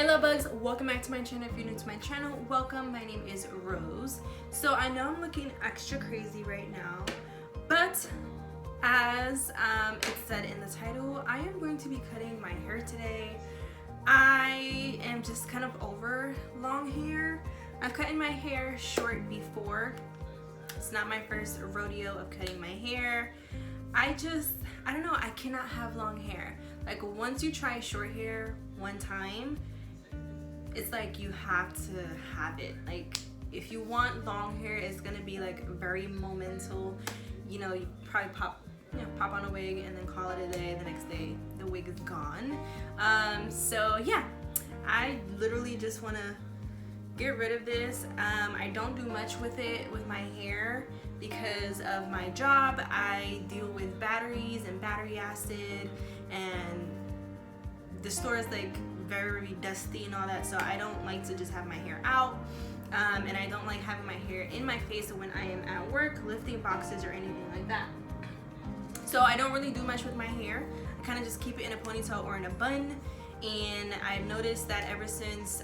Hello bugs, welcome back to my channel. If you're new to my channel, welcome. My name is Rose. So I know I'm looking extra crazy right now, but as it said in the title, I am going to be cutting my hair today. I am just kind of over long hair. I've cut my hair short before. It's not my first rodeo of cutting my hair. I don't know, I cannot have long hair. Like once you try short hair one time, it's like you have to have it. Like if you want long hair, it's gonna be like very momental. You know, you probably pop on a wig and then call it a day. The next day the wig is gone. So yeah, I literally just wanna get rid of this. I don't do much with it with my hair because of my job. I deal with batteries and battery acid, and the store is like very dusty and all that, so I don't like to just have my hair out, and I don't like having my hair in my face when I am at work lifting boxes or anything like that. So I don't really do much with my hair. I kind of just keep it in a ponytail or in a bun, and I've noticed that ever since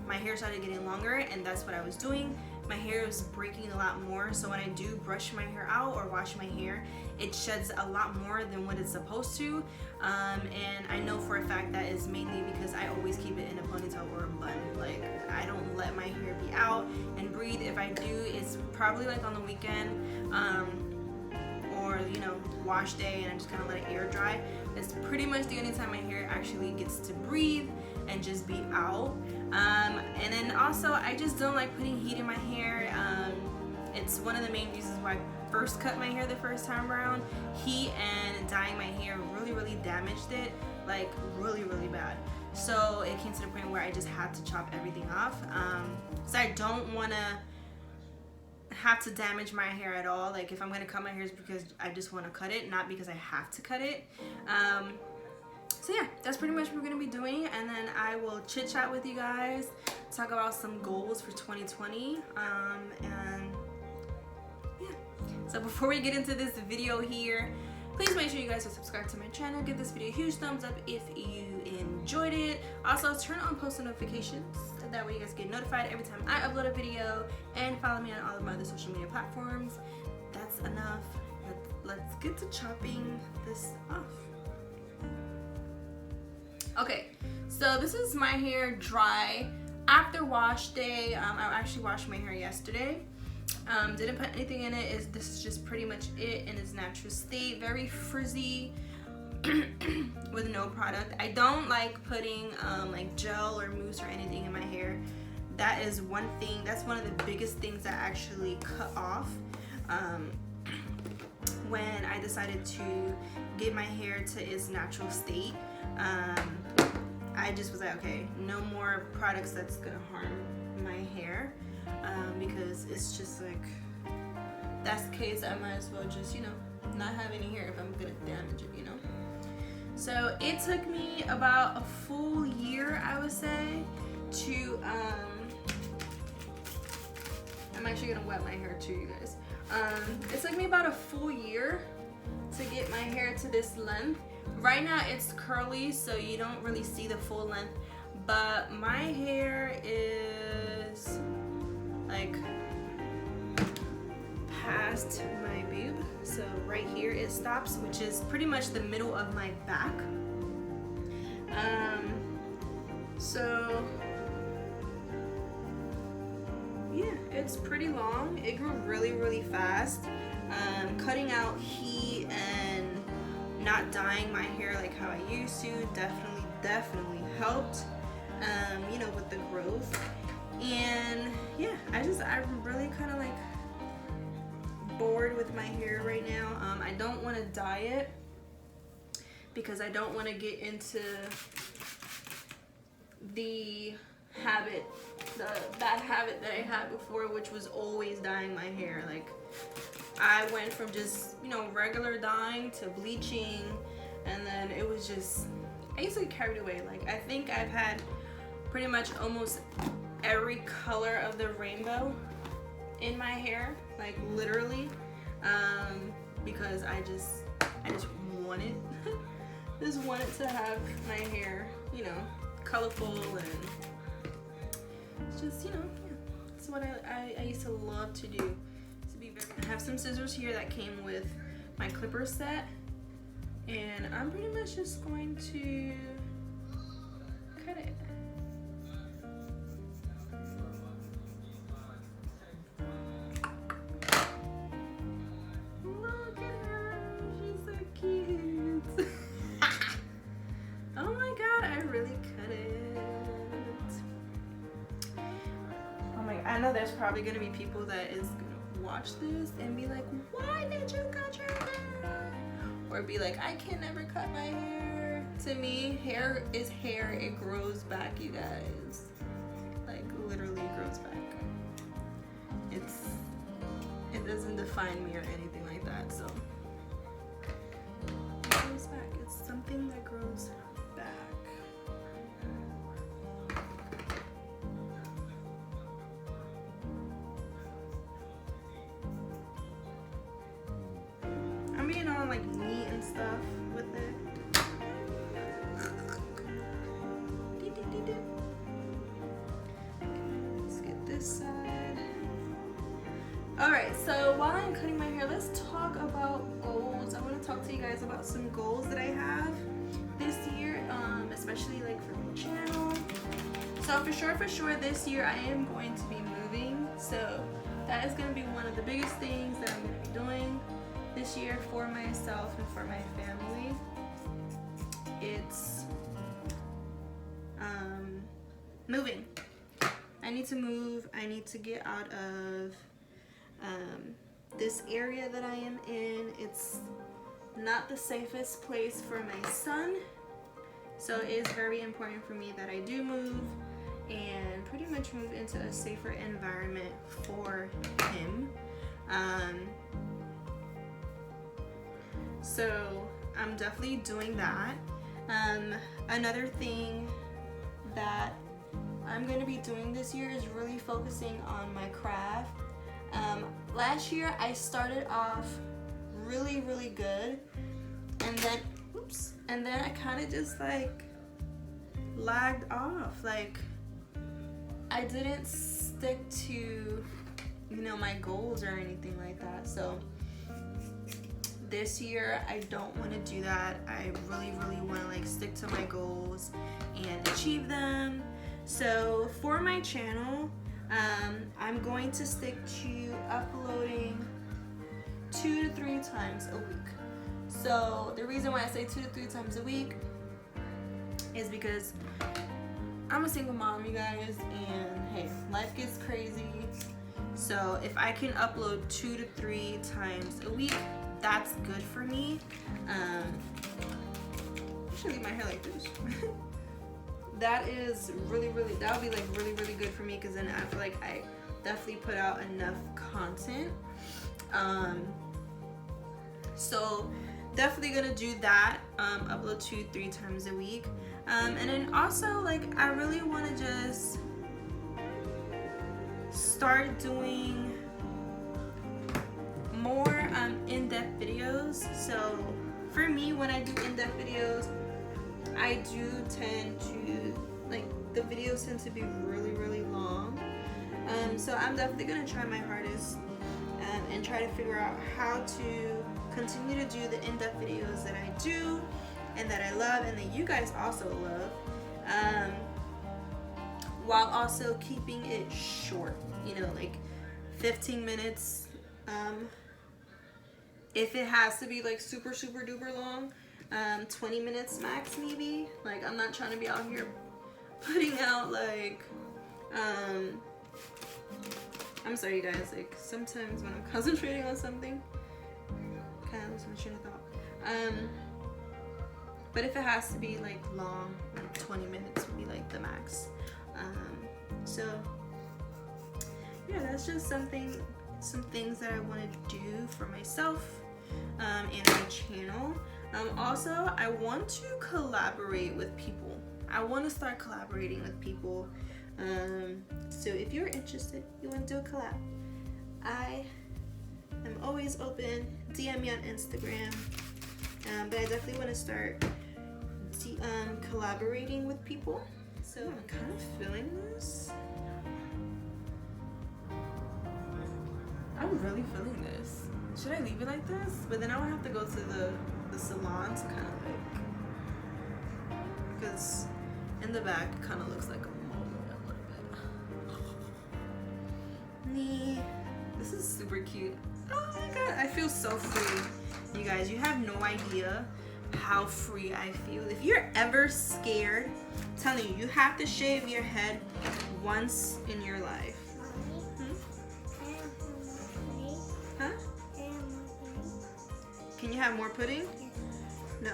my hair started getting longer, and that's what I was doing, my hair is breaking a lot more. So when I do brush my hair out or wash my hair, it sheds a lot more than what it's supposed to, and I know for a fact that is mainly because I always keep it in a ponytail or a bun. Like I don't let my hair be out and breathe. If I do, it's probably like on the weekend, or you know, wash day, and I just kind of let it air dry. It's pretty much the only time my hair actually gets to breathe and just be out. And then also I just don't like putting heat in my hair. It's one of the main reasons why I first cut my hair the first time around. Heat and dyeing my hair really damaged it, like really bad. So it came to the point where I just had to chop everything off. So I don't want to have to damage my hair at all. Like if I'm gonna cut my hair, it's because I just want to cut it, not because I have to cut it. So yeah, that's pretty much what we're gonna be doing, and then I will chit chat with you guys, talk about some goals for 2020, and yeah. So before we get into this video here, please make sure you guys are subscribed to my channel. Give this video a huge thumbs up if you enjoyed it. Also turn on post notifications, that way you guys get notified every time I upload a video, and follow me on all of my other social media platforms. That's enough. Let's get to chopping this off. Okay, so this is my hair dry after wash day. I actually washed my hair yesterday. Didn't put anything in it. This is just pretty much it in its natural state. Very frizzy with no product. I don't like putting like gel or mousse or anything in my hair. That is one thing. That's one of the biggest things that actually cut off when I decided to get my hair to its natural state. I just was like, okay, no more products that's gonna harm my hair, because it's just like, that's the case, I might as well just, you know, not have any hair if I'm gonna damage it, you know. So it took me about a full year, I would say, to I'm actually gonna wet my hair too, you guys. It took me about a full year to get my hair to this length. Right now it's curly, so you don't really see the full length, but my hair is like past my boob, so right here it stops, which is pretty much the middle of my back. So yeah, it's pretty long. It grew really fast. Cutting out heat and not dyeing my hair like how I used to definitely helped, you know, with the growth. And yeah, I'm really kind of like bored with my hair right now. I don't want to dye it because I don't want to get into the bad habit that I had before, which was always dyeing my hair. Like I went from just, you know, regular dyeing to bleaching, and then it was just, I used to get carried away. Like I think I've had pretty much almost every color of the rainbow in my hair, like literally, because I just wanted to have my hair, you know, colorful, and it's just, you know, yeah, it's what I used to love to do. I have some scissors here that came with my clipper set, and I'm pretty much just going to cut it. Look at her, she's so cute. Oh my god, I really cut it. Oh my, I know there's probably gonna be people that is gonna watch this and be like, why did you cut your hair? Or be like, I can never cut my hair. To me, hair is hair. It grows back, you guys. Like, literally grows back. It doesn't define me or anything like that, so. It grows back. It's something that grows back. I'm being all like neat and stuff with it. Let's get this side. Alright, so while I'm cutting my hair, let's talk about goals. I want to talk to you guys about some goals that I have this year, especially like for my channel. So for sure this year I am going to be moving. So that is going to be one of the biggest things that I'm going to be doing this year for myself and for my family. It's moving. I need to move. I need to get out of this area that I am in. It's not the safest place for my son, so it is very important for me that I do move and pretty much move into a safer environment for him. So I'm definitely doing that. Another thing that I'm going to be doing this year is really focusing on my craft. Last year I started off really good, and then I kind of just like lagged off. Like, I didn't stick to, you know, my goals or anything like that. So this year I don't want to do that. I really want to like stick to my goals and achieve them. So for my channel, I'm going to stick to uploading 2 to 3 times a week. So the reason why I say 2 to 3 times a week is because I'm a single mom, you guys, and hey, life gets crazy. So if I can upload 2 to 3 times a week, that's good for me. I should leave my hair like this. That is really, that would be like really good for me, because then I feel like I definitely put out enough content. So definitely gonna do that, upload 2-3 times a week. And then also, like, I really want to just start doing more in-depth videos. So for me, when I do in-depth videos, I do tend to, like, the videos tend to be really long. So I'm definitely gonna try my hardest and try to figure out how to continue to do the in-depth videos that I do and that I love and that you guys also love, while also keeping it short, you know, like 15 minutes. If it has to be like super duper long, 20 minutes max maybe. Like, I'm not trying to be out here putting out like, I'm sorry you guys, like sometimes when I'm concentrating on something, kind of lose my train of thought. But if it has to be like long, like 20 minutes would be like the max. So yeah, that's just some things that I want to do for myself and my channel. Also, I want to collaborate with people. I want to start collaborating with people. So if you're interested, you want to do a collab, I am always open. DM me on Instagram. But I definitely want to start collaborating with people. So I'm kind of feeling this. I'm really feeling this. Should I leave it like this? But then I would have to go to the salon to kind of like, because in the back it kind of looks like a mole a little bit. This is super cute. Oh my god, I feel so free. You guys, you have no idea how free I feel. If you're ever scared, I'm telling you, you have to shave your head once in your life. Huh? Can you have more pudding? No.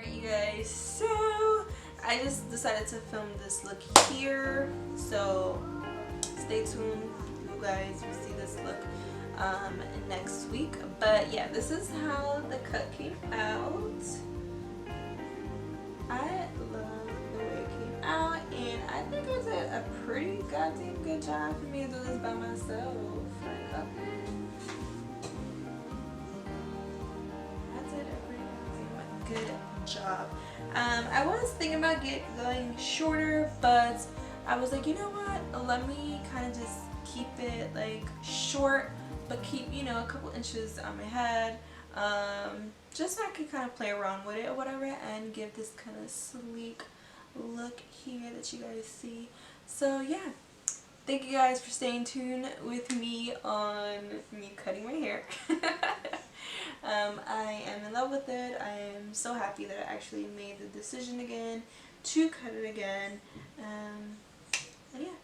Alright you guys, so I just decided to film this look here, so stay tuned, you guys will see this look next week. But yeah, this is how the cut came out. I love the way it came out, and I think I did a pretty goddamn good job for me to do this by myself. Like, okay. I did a pretty good job. I was thinking about going shorter, but I was like, you know what? Let me kind of just keep it like short, but keep, you know, a couple inches on my head. Just so I could kind of play around with it or whatever and give this kind of sleek look here that you guys see. So yeah, thank you guys for staying tuned with me on me cutting my hair. I am in love with it. I am so happy that I actually made the decision again to cut it again. And yeah,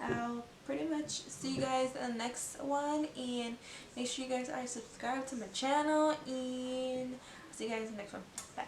I'll pretty much see you guys in the next one, and make sure you guys are subscribed to my channel, and I'll see you guys in the next one. Bye.